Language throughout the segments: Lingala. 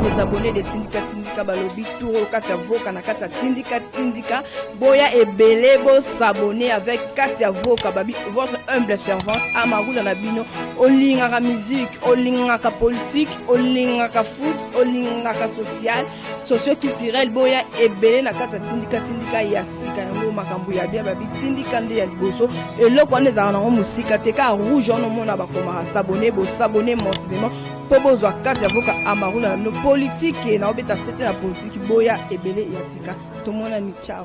les abonnés de Tindika Tindika Balobi, Touro Katia Voka, Nakatia Tindika Tindika, Boya et Belé, Bo s'abonner avec Katia Voka, Babi, votre humble servante, Amarou dans la bino, Olingaka musique, Olingaka politique, Olingaka foot, Olingaka social, socio-culturel, Boya et Belé, Nakatia Tindika Tindika, Yassika, Yango, Makambu, Yabia, Babi, Tindika, Boso, et là, quand on est dans la musique, Teka rouge, on a mon abakoma, s'abonner, Bo s'abonner mensuellement. Pobozo Katia Voka Amarula no politique et na obeta c'était la politique Boya et Belé Yassika. Tout le monde a dit ciao.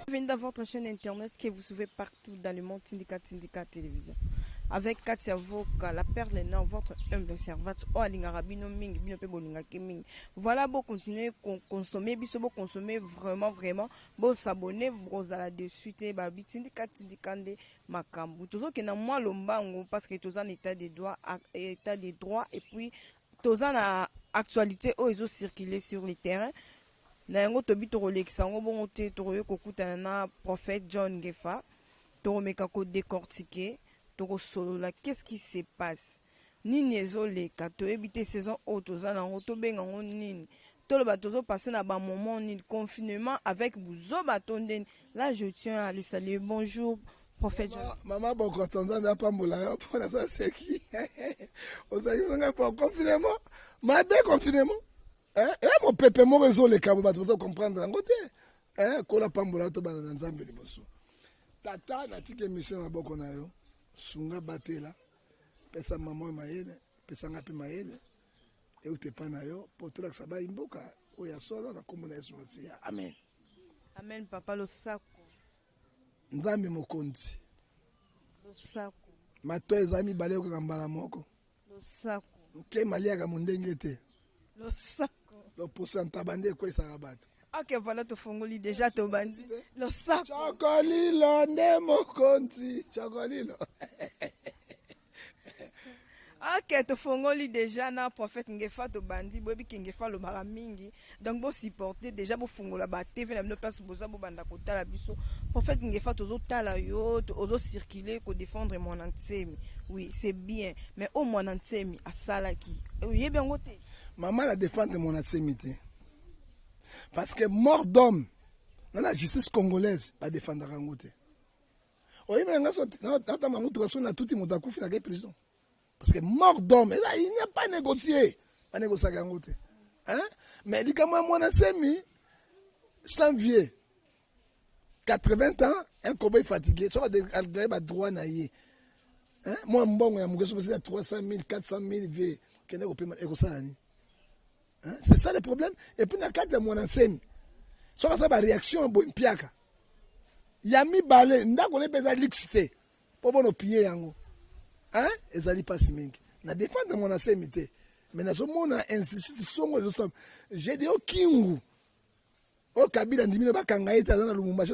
Venez dans votre chaîne internet que vous suivez partout dans le monde Tindika Tindika télévision. Avec Katia Voka, la perle est dans votre humble servante. Oh alingarabino ming bino pe bolinga ming. Voilà, beau continuer consommer, biso beau consommer vraiment beau s'abonner bros à la de suite babi Tindika Tindikande makambu. Toujours que na moi lombango parce que tous en état des droits et puis tous en actualité oh ils ont circulé sur le terrain. Na yango tobi to rolexango bon te to kokuta na prophète John Gefa to meka ko décortiquer. Solo là, qu'est-ce qui se passe? Nini ezoleka to éviter saison auto za na auto benga nini to le bateau passer na ba moment ni confinement avec buzo batonde. Là je tiens à lui saluer. Bonjour prophète. Maman bon content mais pas moula pour ça c'est qui on s'est pas confinement ma déconfinement et mon pépé mon réseau les câbles bateau comprendre en côté ko la pambola to bana nzambe liboso tata na tike mission na boko na yo sunga batela pesa maman mayele pesa ngapi mayele e utepa na yo pour la saba imboka o ya solo na komona Yesu Masia. Amen. Amen papa lo sako nzambe mokonzi lo sako mato ezami bale ko kambala moko lo sako ke malia ka mondenge te lo sako lo pourcentage bande ko isa bato. Ok, voilà, tu fongoli déjà, tu bandi. Le sac. Chocolilo, Nemo Conti. Chocolilo. Ok, tu fongoli déjà, na prophète Ngefa, tu bandi, bobi Ngefa, le maramingi. Donc, vous supporter déjà, vous fongola baté, venez à place, vous avez banda kota la biso. Prophète Ngefa, tu tala yo, tu circuler, pour défendre mon antsemi. Oui, c'est bien. Mais au mon antsemi, à Salaki. Oui, bien goté. Maman la défendre mon antsemi. Parce que mort d'homme, dans la justice congolaise, pas défendre Rangote. Oui, mais prison. Parce que mort d'homme, il n'y a pas négocié. Pas négocié à Rangote. Hein? Mais il dit que moi, c'est c'est un vieux. 80 ans, un cobaye fatigué. Ça va être droit naïe. Moi, je suis 300 000, 400 000 vieux. C'est ça le problème. Et puis, dans le cadre de mon enseigne, ça va faire une réaction à Piaka. Il y a mis balai, il y a besoin d'exciter. Pour nous piller. Hein? Et ça n'est pas si bien. La défense de mon enseigne, mais dans ce monde, institution, j'ai dit au Kingu, au Kabila, il n'y a pas de Lumumba,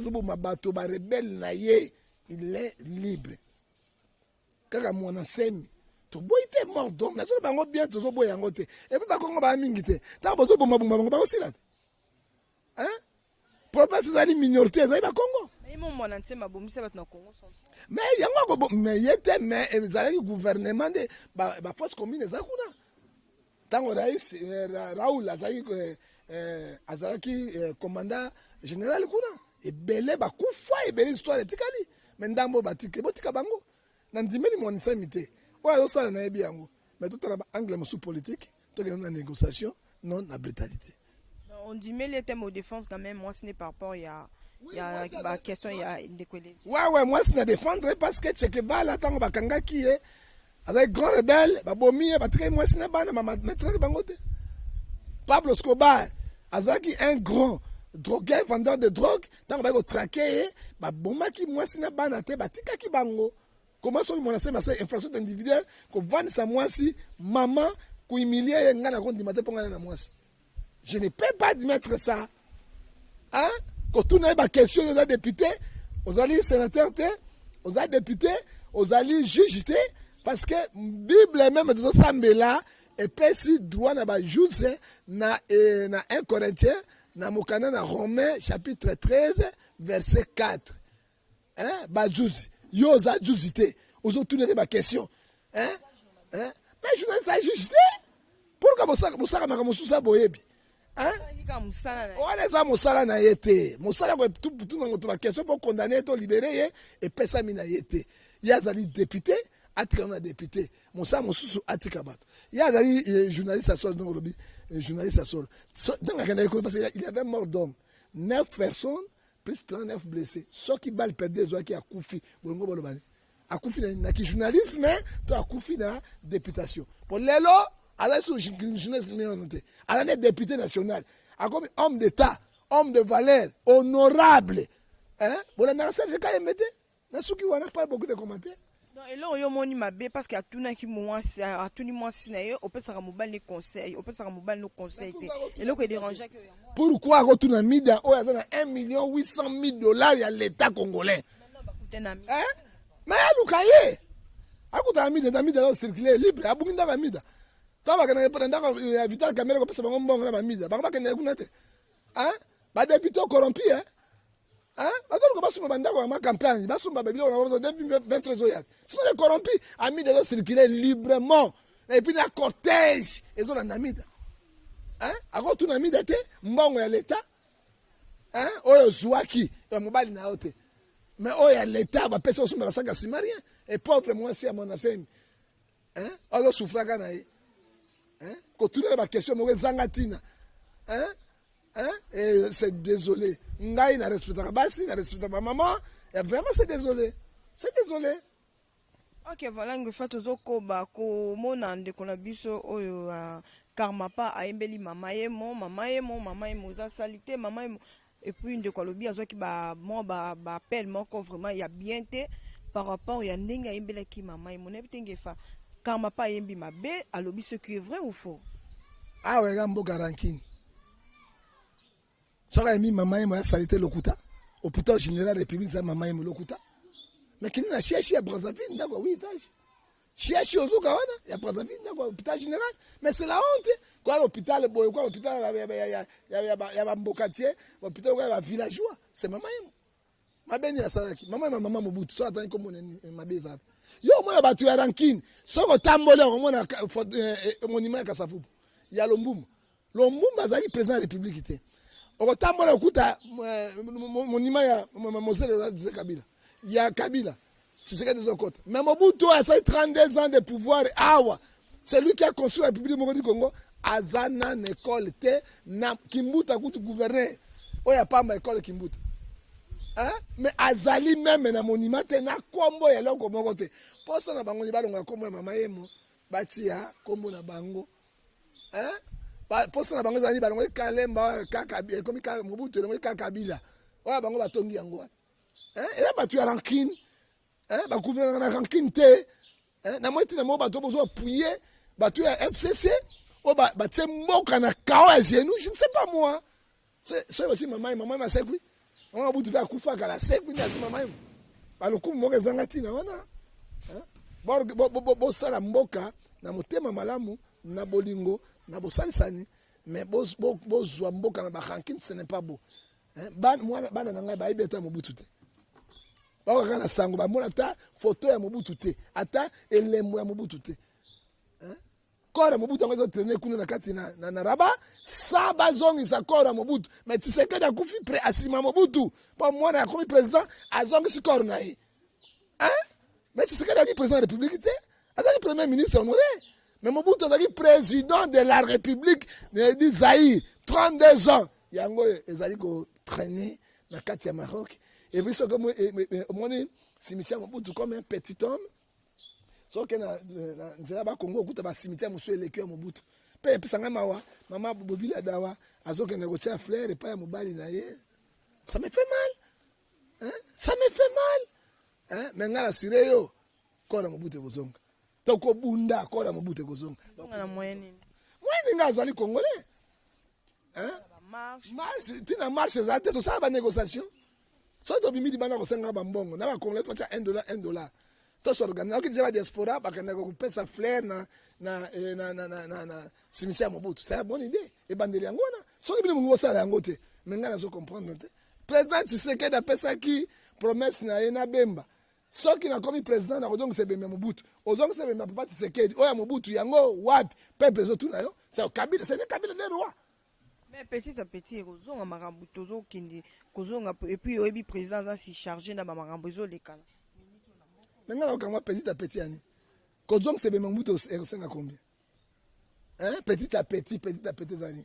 il est libre. Quand mon enseigne, to boy te mort d'homme na so bango bien to so boy yango te et puis ba kongo ba mingi te ta bozo bomba ba aussi là hein province za li minorité za ba Congo mais mon mon entier ma bomisa ba na Congo mais yango go mais yete mais za le gouvernement de ba force commune za kuna tango rais Raoul azaki commandant général kuna et belé ba kufa et belé histoire tikali mais ndambo batike botika bango na ndimeli mon samité. Ouais, ça n'a bien. Mais tout en anglais sous politique, tout est une négociation, non la brutalité. On dit mais les thèmes de défense quand même, moi ce n'est pas rapport, il y a question, il y a des collègues. Ouais, moi c'est défendre parce que c'est que va là tant bakanga qui est avec grand rebelle, babomi, très moi c'est pas na mettre bangote. Pablo Escobar, azaki un grand drogueur, vendeur de drogue, tant ba ko traquer, baboma qui moi c'est pas na te batika ki bango. Comment sont mon infraction individuelle qu'on vende sa moi si maman qu'on humilier ngana kon dimate ponga na moi si je ne peux pas mettre ça hein quand tout n'a pas question aux députés aux alliés sénateurs aux députés aux alliés juges parce que Bible même de sambela et pesi droit na ba juge na 1 Corinthiens na mokana na Romains chapitre 13 verset 4 hein ba juge yo za juzité aux autres tourner ma question hein mais je ne sais juste pourquoi bosaka makambo susa boyebi hein wana eza mosala na ye te mosala tunango to bakestion mpo condamne to libere ye epesami na ye te ye azali député atika na député mosala mosusu atika bato ye azali journaliste asolo donc olobi journaliste asolo donc akendaki parce qu'il y avait mort d'homme 9 personnes plus 39 blessés soki balle perdue ezwaki akufi bolingo bolobani akufi na journalisme to akufi na députation po lelo azali sur journaliste te azali député national akomi homme d'état homme de valeur honorable hein bolandaka serge kayembe te na soki wana pas beaucoup de commentaires. Et là, il y a un mabe parce qu'il y a tout qui a tout moi signé. On peut s'en mobile les conseils, on peut s'en mobile nos conseils. Et là, il dérange que. Pourquoi quand on a mis dans 1 800 000 $, il y a l'État congolais. Hein? Mais il y a Lukaye. Akuta amida na mida circuler libre. Abunginda na mida. Taba kana prenda ko vital camera ko pesa bango mbongo na mida. Bango bakene kunate. Hein? Ba député corrompu hein? Hein? Attends, basumba bandako ma campagne, basumba bebilo on a 23 ans. Ce sont les corrompus, amis de circuler librement. Et puis la cortège, ils ont la namida. Hein? Ako tu namida te, mbongo ya l'état. Hein? Oyo zwaki, ya mobali na ote. Mais oyo l'état ba pesa osumba basaka simarien et pauvre moi si à mon asemi. Hein? Oyo souffraka na ye. Hein? Ko tu ba question mo zangatina. Hein? Hein? Et c'est désolé. Ngai na respecta basi, na respecta ma maman. Et vraiment c'est désolé. C'est désolé. Ok, voilà, nous faisons tout koba ko mona de konabiso oyo karma pa aimbeli mama yemo za salité mama yemo et puis de kolobi azo ki ba mo ba appel moko vraiment il y a bien té par rapport ya ndinga aimbela ki mama yemo ne bitenge fa karma pa aimbi mabe alobi ce qui est vrai ou faux. Ah ouais, gambo garankini. Soka emi mama yemo ya salité lokuta. Hôpital général république za mama yemo lokuta. Mais qui n'a cherché à Brazzaville, d'accord, oui, étage. Cherché aux Okawana, il y a Brazzaville, d'accord, hôpital général. Mais c'est la honte. Quoi, l'hôpital, quoi, l'hôpital, il y a un beau quartier, l'hôpital, il y a un villageois. C'est maman. Ma béni à Salaki. Maman, mon bout, soit comme on est ma bézave. Yo, moi, la battu à Rankine. Sans que Tambolé, on a un monument à Kassafou. Il y a l'omboum. L'omboum, Bazali, président de la République. On a Tambolé, écoute, mon monument à Moselle de Kabila. Il y a Kabila, tu sais des autres. Mais Mobutu a 32 ans de pouvoir. C'est lui qui a construit la République du Congo. Azana n'école te na Kimbuta a gouverneur. Il n'y a pas d'école Kimbuta. Hein? Mais Azali même na monument te na kombo ya longo mongo te. Pour ça na bango ni balonga kombo ya mama yemo. Batia kombo na bango. Hein? Pour ça na bango zali balonga Kalemba Kakabila comme Mobutu le Kakabila. Ouais bango batongi yango. Et là, tu as rancune. Tu gouvernement a rancune. Tu as appuyé. Tu as FCC. Tu as moqué na kao à genoux. Je ne sais pas moi. C'est aussi maman. Maman m'a sécu. On a bouti à Koufa à la sécu. Maman. Par le coup, moi, j'ai zangati na wana. Bo sala mboka na motema malamu na bolingo na bosanisani. Mais bo zwa mboka na ba rancune, ce n'est pas beau. Moi, bana na ngai ba ibeta Mobutu te. Bakana sango ba mona ta photo ya Mobutu te ata elemo ya Mobutu te hein kora Mobutu ngo traîner kuna na kati na raba saba zongi sa kora Mobutu mais tu sais que da kufi pré asima Mobutu pas moi na comme président azongi si kora na hein mais tu sais que da président de la République te azali premier ministre honoré mais Mobutu azali président de la République de Zaïre 32 ans yango ezali ko traîner na kati ya Maroc. Et puis, c'est comme moi, cimetière Mobutu comme un petit homme. Sauf que dans Congo, il y a un cimetière monsieur le cœur Mobutu. Puis, ça m'a dit, maman Bobi la dawa, azo que négocier un frère et pas un mobile naïe. Ça me fait mal. Hein? Ça me fait mal. Hein? Mais ngala sireyo, kora Mobutu kozonga. Toko bunda, kora Mobutu kozonga. Moyenne ngazali congolais. Hein? Marche, tu n'as marché ça, tu as une négociation. So to bimidi bana kosenga bambongo na ba congolais to cha $1 to s'organiser ok déjà diaspora ba kana ko pesa flair na cimetière Mobutu c'est une bonne idée et bandeli ngona so bimidi mungu sala ngote menga na zo comprendre te président Tshisekedi da pesa ki promesse na ena bemba so ki na komi président na kodongo se bemba Mobutu ozongo se bemba papa Tshisekedi oya Mobutu yango wapi pepe zo tuna yo C'est Kabila, ce n'est Kabila le roi. Mais petit à petit, kozonga makambo tozo kindi, kozonga et puis oyebi président za si chargé na ba makambo zo lekana. Maintenant quand moi petit à petit ani. Kozonga c'est Bemambuto à combien? Hein? Petit à petit zani.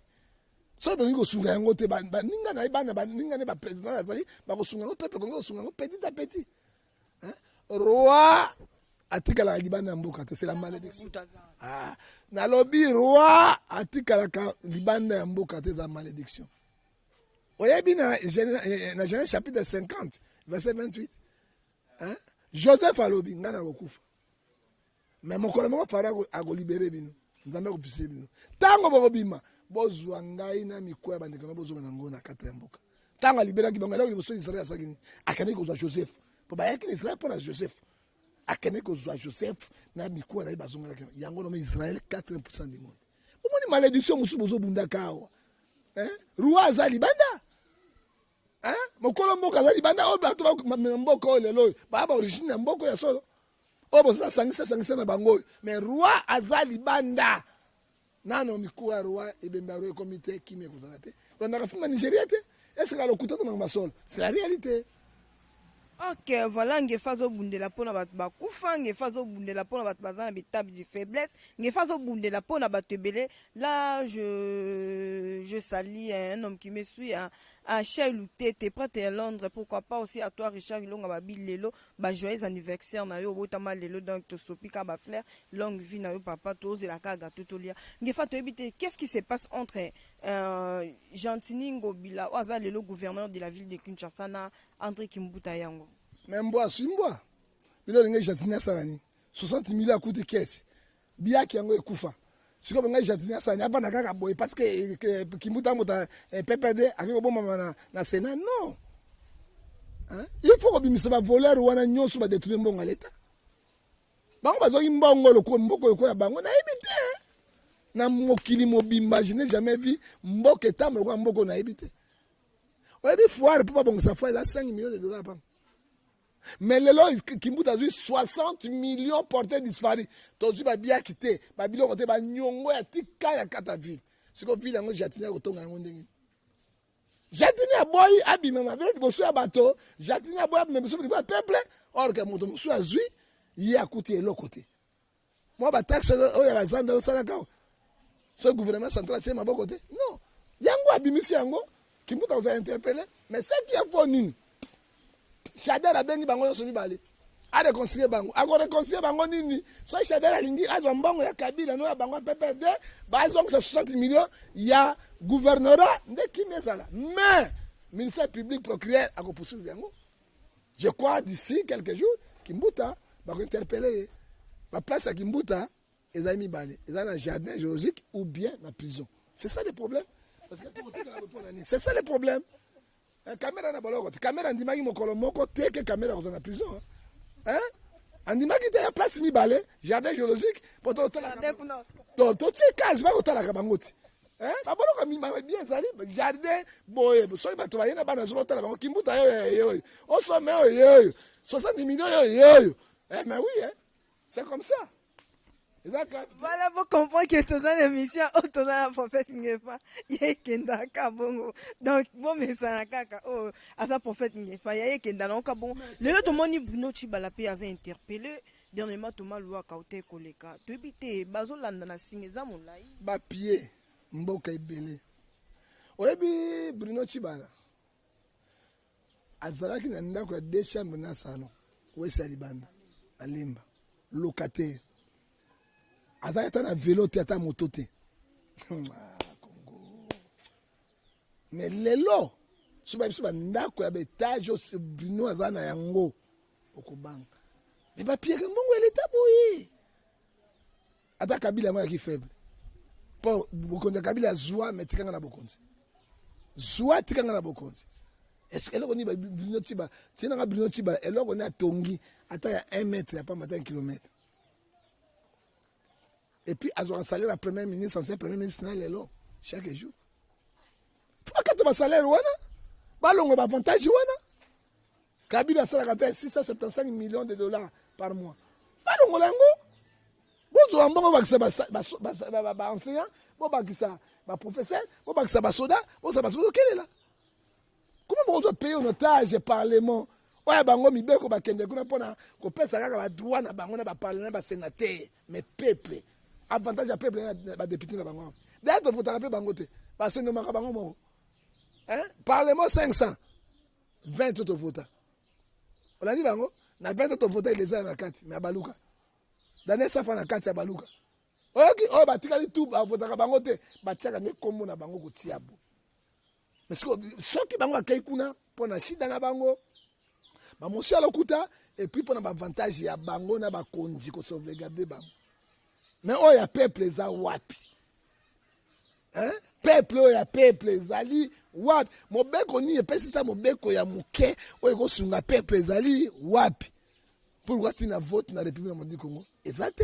So ba niko sunga yango te ba ninga na ibana ba ninga ne ba président azali ba ko sunga ngo peuple kongo sunga ngo petit à petit. Hein? Roi atikala libanda mboka te c'est la malédiction. Ah, na lobby roi atikala libanda ya mboka te za malédiction. Oyebi na Genèse chapitre 50 verset 28. Hein? Joseph alobi ngana kokufa. Mais mokolo moko fara ako libérer bino. Nzambe ko fise bino. Tango bokobima bozwa ngai na mikwa bandeko na bozwa nango na kata ya mboka. Tango libérer ki bango eloko liboso Israël asakini. Akane ko zwa Joseph. Po ba yakini Israël pour Joseph. Akane ko zwa Joseph na mikwa na bazonga na yango no Israël 80% du monde. Omoni malédiction musu bozo bunda kawa. Hein? Roi azali banda. Hein? Mokolo mboka azali banda o bato ba mboka o lelo. Ba origine ya mboka ya solo. O bozo sangisa na bango. Mais roi azali banda. Nano mikwa roi ebemba roi comité kimé kozala te. On a fait Nigeria te. Est-ce que le couteau dans ma sol? C'est la réalité. Ok, voilà, ngefazo bundela pona bat bakufa, ngefazo bundela pona bat bazana bitable de faiblesse, ngefazo bundela pona batebele. Là, je salis un homme qui me suit à Chailouté, t'es prêt à Londres, pourquoi pas aussi à toi Richard Ilonga babil lelo, ba joyeux anniversaire na yo botama lelo donc to sopika ba flair, longue vie na yo papa to la kaga totolia. Ngefato ebité, qu'est-ce qui se passe entre Gentini Ngobila, oza lelo gouverneur de la ville de Kinshasa na André Kimbuta yango? Même bois, Simbois. Mais là, Gentini Salani, 60 millions à coût de caisse. Bia qui yango ekufa. C'est comme Gentini Salani, avant na boy parce que Kimbuta mota PPD avec bon maman na Sénat, non. Hein? Il faut que bimisa ba voler wana nyoso ba détruire mbongo l'état. Bango bazo mbongo loko mboko ko ya bango na ebité. Na mokili mobimba, je n'ai jamais vu mboko etambe loko mboko na ebité. Oyebi foire pour pas bon ça foire 5 millions de dollars par. Mais le lot Kimbuta a 60 millions portés disparus. Tozu ba bien quitté, ba bilo côté ba nyongo ya tika ya kata ville. C'est que ville ngo Jatini ko tonga ngo ndenge. Jatini aboy abima ma vele boso ya bato, Jatini aboy abima boso ba peuple, or que moto musu azui, yi akuti elo côté. Moi ba taxe o ya bazanda o sala ka. Ce gouvernement central c'est ma côté. Non. Yango abimisi yango, Kimbuta vous a interpellé, mais ce qui est pour nous. Shader a bengi bango yoso mibale. A réconcilier bango. A réconcilier bango nini. So Shader a lingi a mbongo ya Kabila no ya bango PPD, ba zongo 60 millions, il y a gouvernorat de Kimezala. Mais ministère public procureur a poursuivre yango. Je crois d'ici quelques jours Kimbuta va interpeller la place à Kimbuta et amis balé. Ils ont un jardin géologique ou bien la prison. C'est ça le problème. Parce que c'est ça le problème. Caméra na boloko, caméra ndimaki mokolo moko te que caméra dans la prison. Hein? Andimaki te ya place mi balé, jardin géologique pour to la. Donc to te case ba ko tala ka bangoti. Hein? Ba boloko mi bien zali jardin boye, so ba to ba yena bana so tala bango Kimbuta yo. O so me yo. 70 millions yo. Eh mais oui hein. C'est comme ça. Voilà, vous comprenez que tu as l'émission, tu as la prophète Ngefa, il y a Kenda Kabongo. Donc, bon, mais ça n'a qu'à, oh, à la prophète Ngefa, il y a Kenda Kabongo. Le lot de mon Bruno Chibalapé a interpellé, dernièrement, Thomas Loua Kaute Koleka. Tu habites, Bazo Landana Singeza Moulai. Bapier, Mboka Ibele. Oyebi Bruno Chibala. Azalaki na ndako ya 2 chambres na salon. Wesa Libanda, Alimba, locataire. Azayata na vélo te ata moto te. Congo. Mais lelo, suba ndako ya betage o Bruno azana yango okobanga. Mais ba Pierre Mbongo elle est boye. Ata Kabila moi qui faible. Pour bokonza Kabila zwa metikanga na bokonzi. Zwa tikanga na bokonzi. Est-ce que eloko ni ba Bruno Tiba, tinanga Bruno Tiba eloko na tongi ata ya 1 mètre ya pas matin 1 kilomètre. Et puis, ils ont un salaire à premier ministre, ancien premier ministre, chaque jour. Pourquoi tu as un salaire, tu as un avantage. Kabila a 675 millions de dollars par mois. Tu as un enseignant, tu bobakisa baprofesseur, bobakisa basoda, bobakisa basoda, quel est là? Comment on doit payer un otage parlement? Ouais, bango mibeko bakende kuna pona ko pesa kaka ba droit na bango na ba parlement ba sénateur, mais peuple. Avantage à peuple ba député na bango. D'ailleurs, il faut rappeler bango te. Parce que nous maka bango moko. Hein? Parlement 500. 20 autres votants. On a dit bango, na 20 autres votants les a na kati, mais abaluka. Daniel Safa na kati abaluka. Ok, oh batikali tout ba votaka bango te, batiaka ne kombo na bango ko tiabo. Mais ce qui bango akei kuna pona shida na bango. Ba monsieur alokuta et puis pona ba avantage ya bango na ba konji ko sauvegarder bango. Mais oh ya peuple za wapi. Hein? Peuple ya peuple zali wapi. Mobeko ni epesita mobeko ya muke oyo ko sunga peuple zali wapi. Pourquoi tu na vote na République du Congo? Exacte.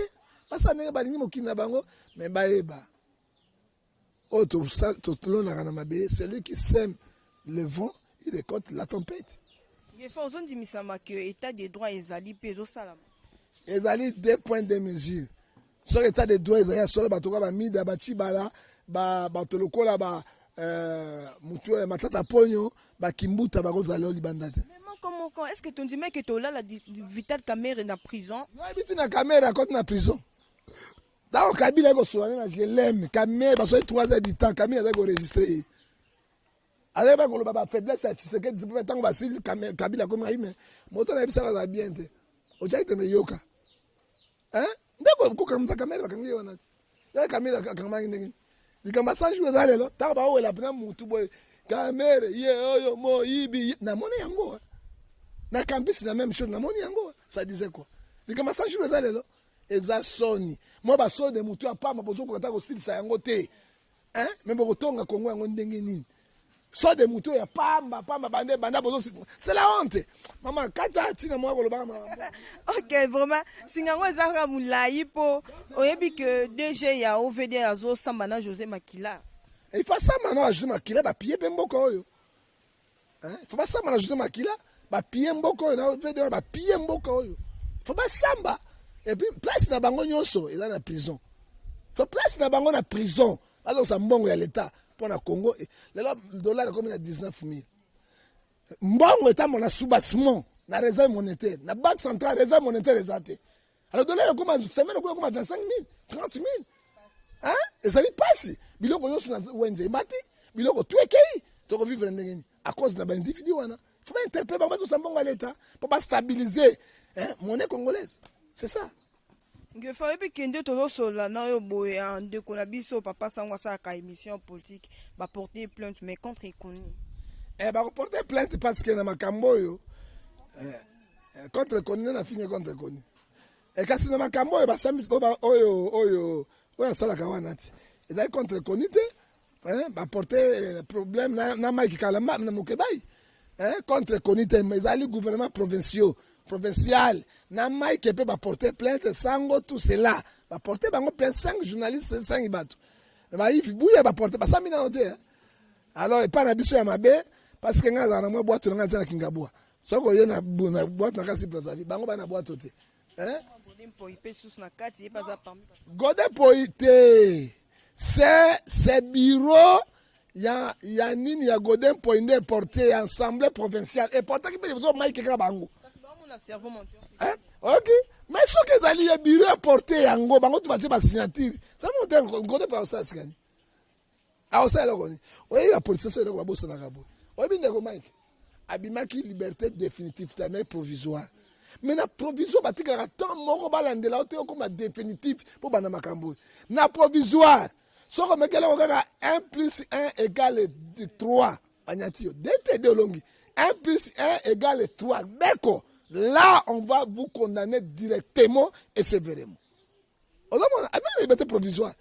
Pasa nenge balingi mokini na bango mais baeba. Oh to lona na mabe, celui qui sème le vent, il récolte la tempête. Il faut aussi dire que l'état des droits ezali peso salama. Ezali 2 points de mesure. Sur l'état des droits ezali sur batoka ba mida ba tibala ba batolokola ba mutu matata ponyo ba kimbuta ba kozala libandate. Comment est-ce que tu dis que tu as la Vital Kamerhe na prison? Non, habite na Kamerhe quand na prison. Dans Kabila ko soigner je l'aime Kamerhe parce que 3 heures du temps Kamerhe a enregistré. Alors ba ko ba faiblesse artistique que tant ba si Kabila comme aime moto na bisa za bien te. O jaite me yoka. Hein? Ndako ko kamta Kamerhe ba kangi yona. Ya Kamerhe kama ngi. Dikamba sanju ezale lo. Ta ba o la pena mutu boy. Kamerhe ye oyo mo ibi na mona yango. Na campus la même chose na moni yango ça disait quoi les comme ça joue ça là eza soni moi ba so de mutu apa ma bozo ko ta ko silisa yango te hein mais bo tonga Congo yango ndenge nini so de mutu ya pamba banda bozo c'est la honte maman kata tina moi ko loba OK vraiment singango eza ka mulai po oyebi que DG ya OVD azo samba na José Makila il faut ça maintenant José Makila ba pied bemboko oyo hein il faut pas ça maintenant José Makila ba pied mboko na vedo ba pied mboko oyo faut pas samba et puis place na bango nyonso eza na prison faut place na bango na prison alors ça mbongo ya l'état pour na Congo le dollar comme na 19000 mbongo eta mona soubassement na réserve monétaire na banque centrale réserve monétaire ezate alors dollar comme semaine comme 25000 30000 hein et ça lui passe biloko nyonso na wenze mati biloko twekei to vivre ndenge à cause na ba individu wana. Il faut interpeller à l'État pour stabiliser la monnaie congolaise. C'est ça. Il faut que tout cela soit papa sangwa ka émission politique va porter plainte mais contre Ekoni. Va porter plainte parce que na makambo yo contre Ekoni na fini contre Ekoni. Et kasi na makambo yo ba sami oyo sala kawanati. Et d'ailleurs contre Ekoni va porter problème na Mike Kalamba na Mokebai. Contre Konite, mais les gouvernements provincial, n'a pas qui peut porter plainte, sango tout cela, va porter plainte 5 journalistes, 5 bateaux. Mais il faut va porter, pas ça minauté. Alors, il pas n'habitué à ma baie, parce que nous avons boîte dans la Kingabua. Ça qu'on y a na boîte dans la Cassi Brazzaville, bango ba na boîte oté. Hein? Godin Poité, c'est bureau. Il y a nini ya Godin Poindé porté assemblée provinciale et porté qui peut besoin Mike Krabango. Hein? OK. Mais ce que zali ya bureau porté yango bango tu vas pas signature. Ça monte Godin pas ça sikani. Ah ça là koni. Oui la police c'est là ko bossa na kabo. Oui bien ko Mike. Abimaki liberté définitive mais provisoire. Mais na provisoire batika tant moko balandela ote comme définitif pour bana makambo. Na provisoire so comme que là 1 plus 1 égale 3 Agnatio DTD longi 1 plus 1 égale 3 d'accord là on va vous condamner directement et sévèrement on a une liberté provisoire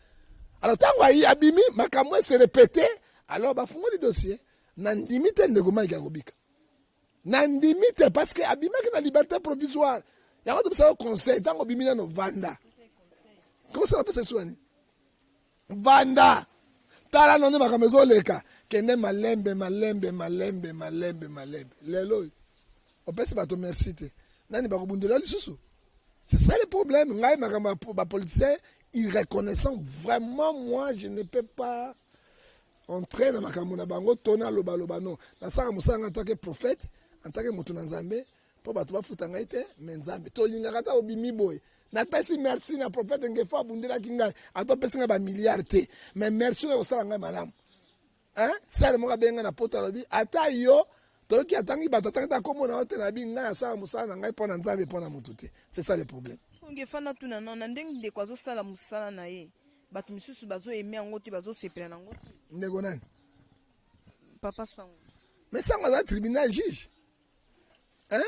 alors tant que abimi makambo se répéter alors ba fungo le dossier nan limite ndegoma ikakobika nan limite parce que abima que na liberté provisoire ya ko ça conseil tant obimi na no vanda comment ça peut se soigner Vanda tala noni makamezo leka kende malembe lelo on peut se battre merci te nani bakobundela lisusu c'est ça le problème ngai makamba ba politicien irreconnaissant. Vraiment, moi, je ne peux pas entrer dans ma kamona bango, tona loba loba non. Na sanga musanga en tant que prophète, en tant que moto na nzambe, po bato ba futanga ite, mais nzambe. To linga kata obimi boy. Na pesi merci na prophète ngefa bundela kinga, ato pesi nga ba milliard te. Mais merci na osala nga malamu. Hein? Sale mo ka benga na pota lobi, ata yo toki atangi bato tanga komo na hote na bi nga sanga musanga ngai pona nzambe pona moto te. C'est ça le problème. Ngefa na tuna non na ndenge de kwazo sala musala na ye. Bato misusu bazo aimer yango te bazo sepela nango te. Ndeko nani? Papa Sango. Mais Sango aza tribunal juge. Hein?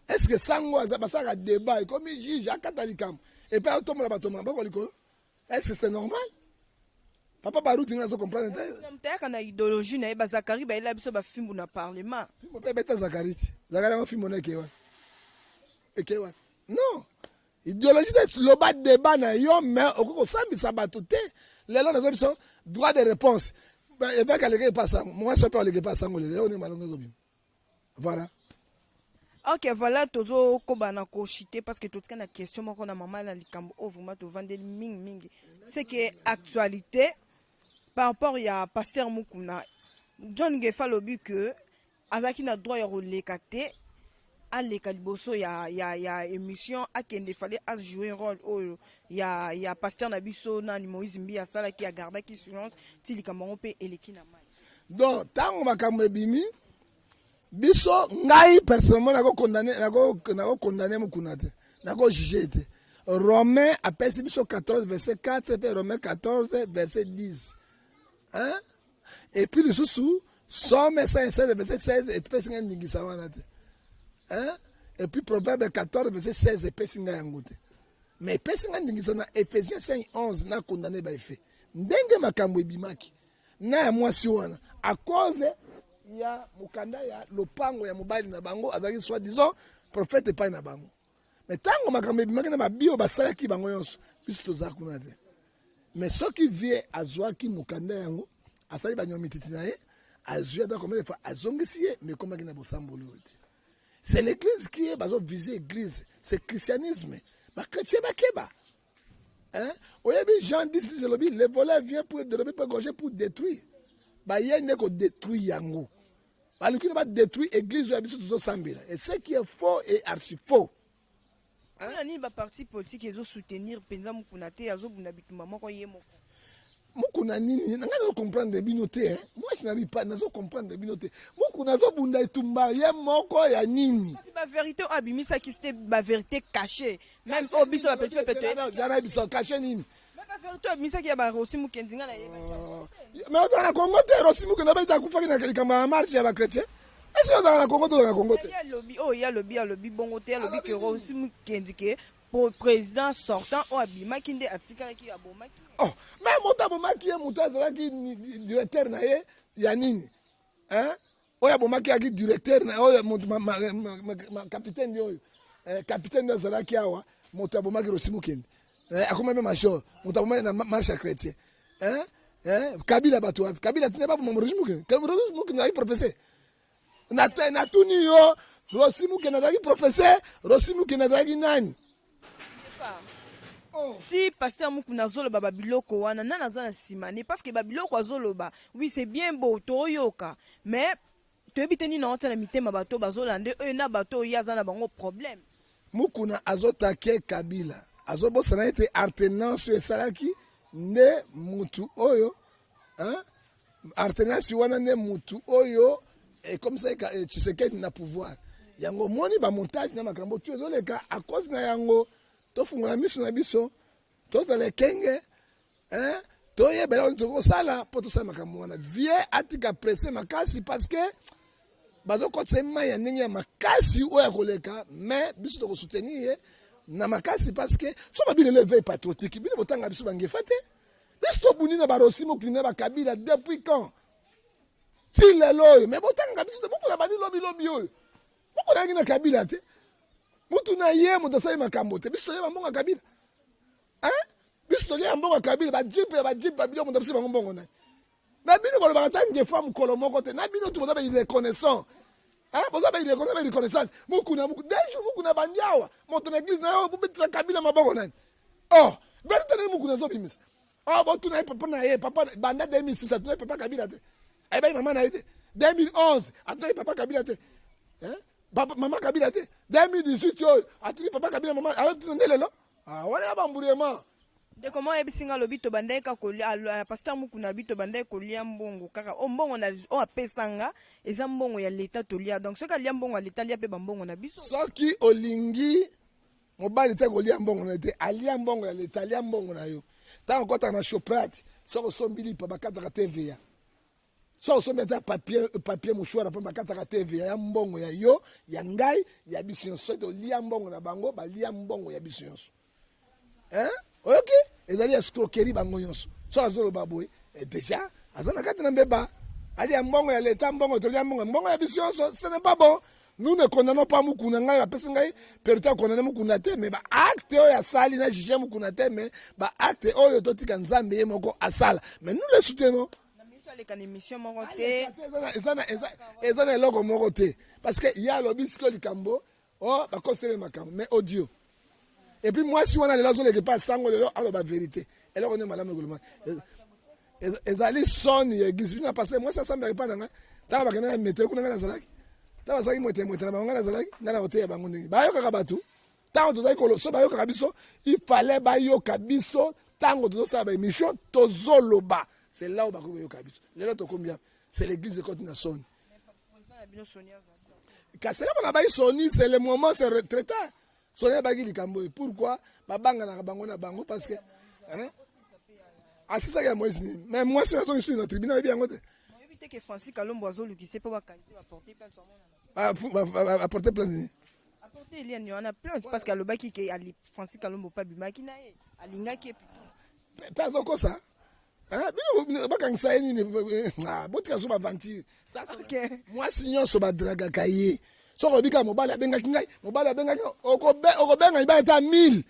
Est-ce que Sango aza basaka débat comme juge akata likambo et puis automola batoma bako likolo? Est-ce que c'est normal? Papa Baruti ngazo comprendre ta. Mtaka na idéologie na ba Zakari ba ela biso ba fimbu na parlement. Fimbu pe beta Zakari. Zakari ngo fimbu na kewa. Ekewa. Non. Idéologie de loba débat na yo mais okoko sambisa bato te. Lelo na zo droit de réponse. Et bien qu'elle n'est pas ça. Moi je peux aller pas ça on est malongo gobi. Voilà. Ok, voilà tozo kobana ko chité parce que tout cas na question moko na maman na likambo o vraiment to vendre mingi. C'est que actualité par rapport ya pasteur Mukuna John Ngefa lobi que azaki na droit ya relekate à l'écaliboso ya émission à qui il fallait jouer un rôle oh ya pasteur Nabiso nani Moïse Mbi ya sala qui a gardé qui silence tili kamongo pe eleki na mai donc tango makambo bimi biso ngai personnellement nako condamner Mukuna te nako juger te Romain appelle biso 14 verset 4 et Romain 14 verset 10 hein et puis le sous Somme 16 verset 16 et puis c'est ngisa wana te. Hein? Et puis Proverbe 14, verset 16, et Pessinga Yangote. Mais Pessinga Ningisana, Ephésiens 5, 11, n'a condamné par effet. Ndenge makambo bimaki. Na moi siwana. À cause, il y a Mukanda, il y a Lopango, il y a Mobile Nabango, azaki soit disant, prophète pas Nabango. Mais tango makambo bimaki na bio basalaki bango yonso, biso zakunate. Mais ce qui vient à Zouaki Mukanda yango, asali banyomi titinaye, azouya da combien de fois azongisiye, mais comment qu'il n'a pas sambolo. C'est l'église qui est visée l'église. C'est le christianisme. Les chrétiens sont hein? Jean 10, le voleur vient pour égorger, pour détruire. Il y a un détruire yango. Il y a détruire l'église. Et ce qui est faux est archi faux. Il y a parti politique qui soutenir Penza Mukunate, Azo Bunabitumba, Moko Yemo. Mukuna nini nanga na comprendre binoté hein moi je n'arrive pas na comprendre binoté mukuna zo bunda itumba ye moko ya nini c'est ba vérité abimisa qui c'était ba vérité cachée même au biso la petite peut-être jana biso caché nini mais ba vérité abimisa qui ya ba Rossi Mukendinga na yeba mais on na Congo te Rossi Mukendinga ba ta kufa na kama marche ya ba chrétien est-ce que on na Congo to na Congo te il y a lobby bongo te lobby que Rossi Mukendinga pour président sortant o abima kinde atika ki abomaki oh mais monta bomaki e muta zaki directeur na ye ya nini hein oya bomaki aki directeur na oya capitaine de oyo capitaine de zalaki awa moto bomaki Rossi Mukende akoma même major moto bomaki na marche chrétien hein Kabila bato Kabila tine ba Rossi Mukende Rossi Mukende ai professeur na tuni yo Rossi Mukende zaki professeur Rossi Mukende zaki nani si pasteur Mukuna zoloba babiloko wana nana za na simane parce que babiloko azoloba oui c'est bien beau toyoka mais tebiteni na otana mitema bato bazolande na bato yaza na bango problème Mukuna azotake Kabila azobosana ete alternance esalaki nde mutu oyo hein alternance wana nde mutu oyo et comme ça Tshisekedi na pouvoir yango moni ba montage na makambo tu ezoleka à cause na yango tofungola miso na biso tozala kenge hein toyebela on tokosala po tosala makambo wana vie atika presse makasi parce que bazokotema ya ndenge ya makasi oyo koleka mais biso tokosoutenir na makasi parce que so babile le veille patriotique bino botanga biso bangefa te biso tobuni na Rossi Mukende ba Kabila depuis quand ti lelo mais botanga biso beaucoup na bani lobi oyo beaucoup na ngina Kabila te mutu na ye mutu asali makambo te biso toyeba mbongo Kabila hein biso toyeba mbongo Kabila bajipe babilo mutu apesi bango mbongo na na bino balobaka ta ngefa mokolo moko te na bino tu boza ba irreconnaissant hein boza ba irreconnaissance mukuna dejo mukuna bandiawa moto na église na yo bobetela Kabila mabongo nani oh vérité na mukuna zo bimis oh bon tu na papa na ye papa banda 2006 tu na papa Kabila te eh ben maman na ye 2011 atu papa Kabila te hein papa maman Kabila te 2018 yo atu papa Kabila maman atu ndelo ah wala bamburiema de comment ebisinga lobito bandai ka kolia pasteur mukuna bito bandai kolia mbongo kaka o mbongo na o apesanga eza mbongo ya leta tolia donc soka lia mbongo ya leta lia pe bambongo na biso soki olingi mobali te kolia mbongo na te alia mbongo ya leta alia mbongo na yo tango kota na Shoprite soko sombili pa bakataka TVA soko sombi ata papier mouchoir pa bakataka TVA ya mbongo ya yo ya ngai ya biso nyonso soki olia mbongo na bango balia mbongo ya biso nyonso hein ok ezali escroquerie bango nyonso so azoloba boye déjà aza na kati na mbeba alia mbongo ya leta mbongo tolia mbongo ya biso nyonso ce n'est pas bon. Nous ne condamnons pas Mukuna ngai apesi ngai perta condamner Mukuna te mais ba acte oyo asali na juger Mukuna te mais ba acte oyo totika Nzambe moko asala mais nous le soutenons na miso ale kan émission moko te ezana eloko moko te parce que ya lobi siko likambo oh ba kosele makambo mais audio et puis moi si on a les autres qui pas sango lelo alo ba vérité eloko ne malamu ngoloma ezali son ye gisbina parce que moi ça semble pas nanga ta ba kana mettre kuna ngana zalaki ta bazaki mwete na bango ngana zalaki ngana oteya bango ndenge bayoka bato tango tozali kolo so bayoka biso il fallait bayoka biso tango tozosala ba émission tozoloba c'est là où bako bayoka biso lelo to combien c'est l'église de Côte Nason kasela bana bayi soni c'est le moment c'est retraité Sonia bagi likambo pourquoi babanga na bango na bango parce que hein asisa ya Moïse mais moi c'est toi ici dans tribunal bien ngote éviter que Francis Kalombo azolukise po bakanisi ba porter plainte apporter plainte apporter il y en a plainte parce que alobaki ke ali Francis Kalombo pa bimaki na ye alingaki plutôt pas encore ça hein bino bakangisa nini botika so ba vantir ça moi signor so ba draga kaye soko bika mobali abengaki ngai mobali abengaki okobenga ibala ta 1000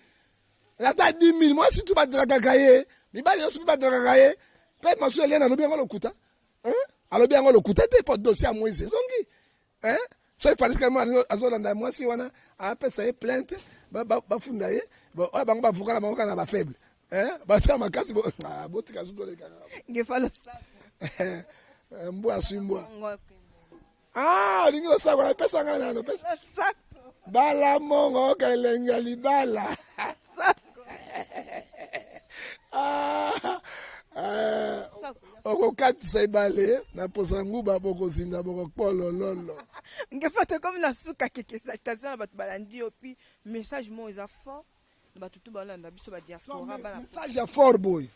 ata 10000 moi si tu ba draga kaye mibali yosu ba draga kaye pe maso elena alobi yango lokuta hein alobi yango lokuta te po dossier à Moïse zongi hein so il fallait que moi azolanda moi si wana apesa ye plainte ba funda ye ba bango ba vukala bango kana ba faible hein ba tia makasi botika zo dole kana ngefalo sa mbwa simbwa ah lingi lo sako pesa ngana no pesa sako bala mongo kalenga libala okokatisa ibale na posa nguba bokozinda bokopolo lolo ngefate comme la suka kekestation na bato balandi yo puis message mo eza fort na bato tu balanda biso ba diaspora bana message ya fort boy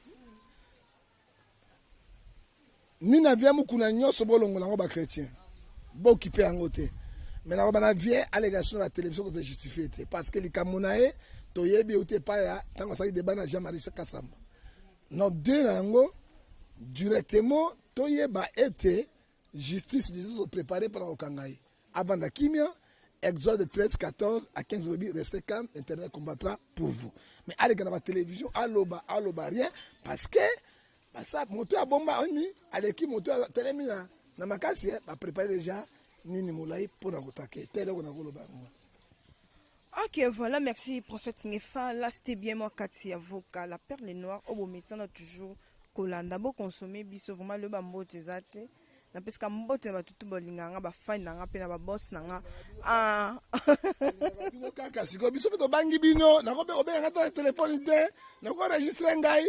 nina via mukuna nyonso bolongola ngo ba chrétien bokipe yango te mais na bana vie allégation la télévision ko te justifier te parce que likambo na ye toyebi ote pa ya tango saki débat na Jean-Marie Kasamba no de nango directement toyeba ete justice disons préparé par Okangai avant da kimia Exode 13-14 à 15 lobby restez calme internet combattra pour vous mais allez dans la télévision aloba rien parce que ça moto ya bomba oni aleki moto ya telemina na makasi ba préparer déjà nini molai pour na kotake tele ko na koloba. Ok, voilà, merci prophète Ngefa. Là, c'était bien moi, Katia Voka, la perle noire. Au bout, on a toujours Kolanda. Bon, consommer, biso, vraiment, le bambo, t'es na parce que mbote ba tutu bolinganga ba fine nanga pe na ba boss nanga ah bino kaka siko biso to bangi bino na ko be obenga ta téléphone te na ko enregistrer ngai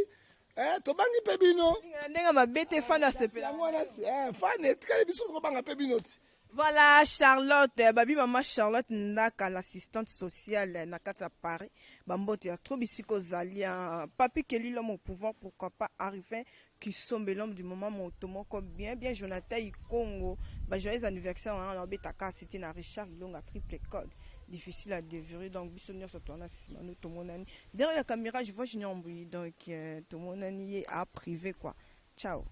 to bangi pe bino ndenga mabete fana sepela ngona fane tikale biso ko banga pe bino ti. Voilà, Charlotte, babi maman Charlotte Ndaka, l'assistante sociale na kata Paris. Bambote ya trop bisiko zalia. Papi Kelly l'homme au pouvoir, pourquoi pas arriver qui sombe l'homme du moment mon tomo comme bien Jonathan Congo. Bah joyeux anniversaire on a betaka c'était na Richard Long à triple code. Difficile à déverrouiller donc bisonnier sur ton nous tout mon ami. Derrière la caméra, je vois Junior Mbouyi donc tout mon ami est à privé quoi. Ciao.